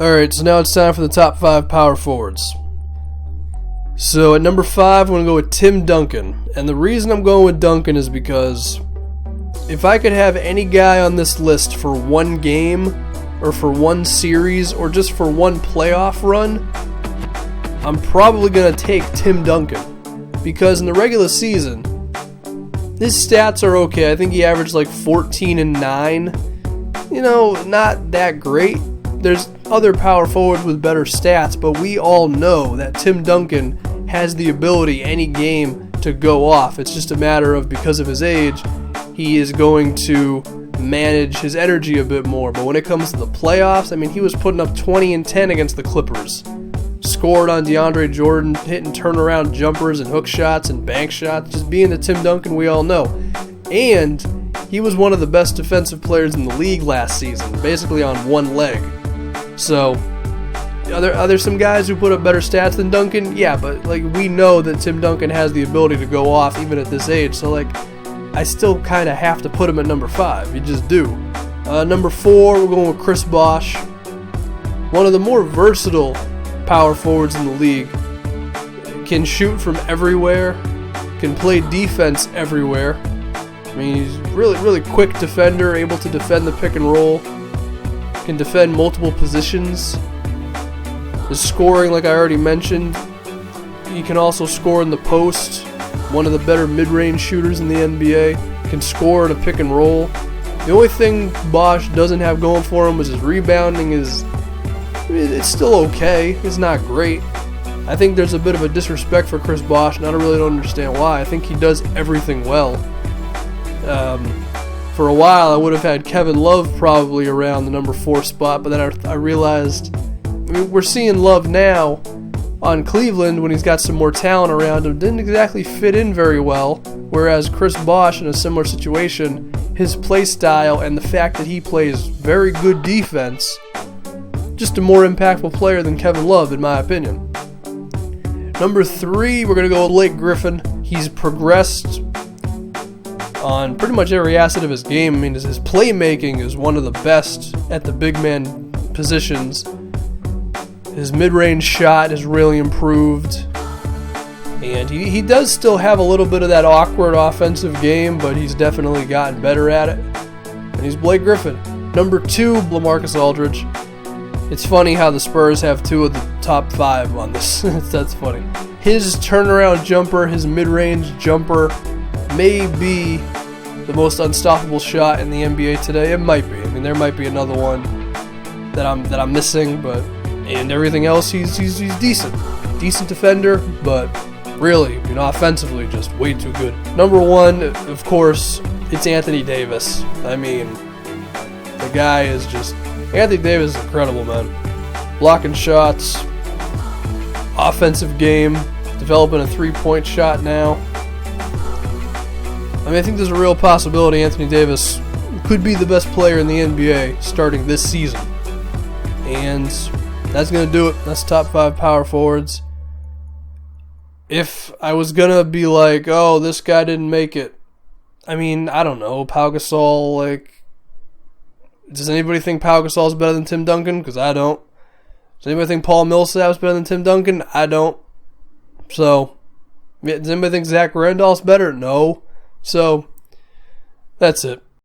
Alright, so now it's time for the top 5 power forwards. So at number 5, I'm going to go with Tim Duncan. And the reason I'm going with Duncan is because if I could have any guy on this list for one game, or for one series, or just for one playoff run, I'm probably going to take Tim Duncan. Because in the regular season, his stats are okay. I think he averaged like 14 and 9. You know, not that great. There's other power forwards with better stats, but we all know that Tim Duncan has the ability any game to go off. It's just a matter of, because of his age, he is going to manage his energy a bit more. But when it comes to the playoffs, I mean, he was putting up 20 and 10 against the Clippers. Scored on DeAndre Jordan, hitting turnaround jumpers and hook shots and bank shots, just being the Tim Duncan we all know. And he was one of the best defensive players in the league last season, basically on one leg. So, are there some guys who put up better stats than Duncan? Yeah, but like we know that Tim Duncan has the ability to go off even at this age. So like, I still kind of have to put him at number 5. You just do. Number 4, we're going with Chris Bosh. One of the more versatile power forwards in the league. Can shoot from everywhere. Can play defense everywhere. I mean, he's really quick defender, able to defend the pick and roll. Can defend multiple positions. His scoring, like I already mentioned, he can also score in the post. One of the better mid-range shooters in the NBA. Can score in a pick and roll. The only thing Bosh doesn't have going for him is his rebounding. It's still okay. It's not great. I think there's a bit of a disrespect for Chris Bosh, and I really don't understand why. I think he does everything well. For a while, I would have had Kevin Love probably around the number 4 spot, but then I realized, we're seeing Love now on Cleveland when he's got some more talent around him. Didn't exactly fit in very well, whereas Chris Bosh in a similar situation, his play style and the fact that he plays very good defense, just a more impactful player than Kevin Love, in my opinion. Number 3, we're going to go with Blake Griffin. He's progressed on pretty much every asset of his game. I mean, his playmaking is one of the best at the big man positions. His mid-range shot has really improved. And he does still have a little bit of that awkward offensive game, but he's definitely gotten better at it. And he's Blake Griffin. Number 2, LaMarcus Aldridge. It's funny how the Spurs have 2 of the top 5 on this. That's funny. His turnaround jumper, his mid-range jumper, may be the most unstoppable shot in the NBA today. It might be. I mean, there might be another one that I'm missing, and everything else, he's decent defender, but really, offensively, just way too good. Number 1, of course, it's Anthony Davis. I mean, the guy is just, Anthony Davis is incredible, man. Blocking shots, offensive game, developing a 3-point shot now. I think there's a real possibility Anthony Davis could be the best player in the NBA starting this season. And that's going to do it. That's top 5 power forwards. If I was going to be like, oh, this guy didn't make it, I don't know, Pau Gasol, does anybody think Pau Gasol is better than Tim Duncan? Because I don't. Does anybody think Paul Millsap is better than Tim Duncan? I don't. So, does anybody think Zach Randolph's better? No. So, that's it.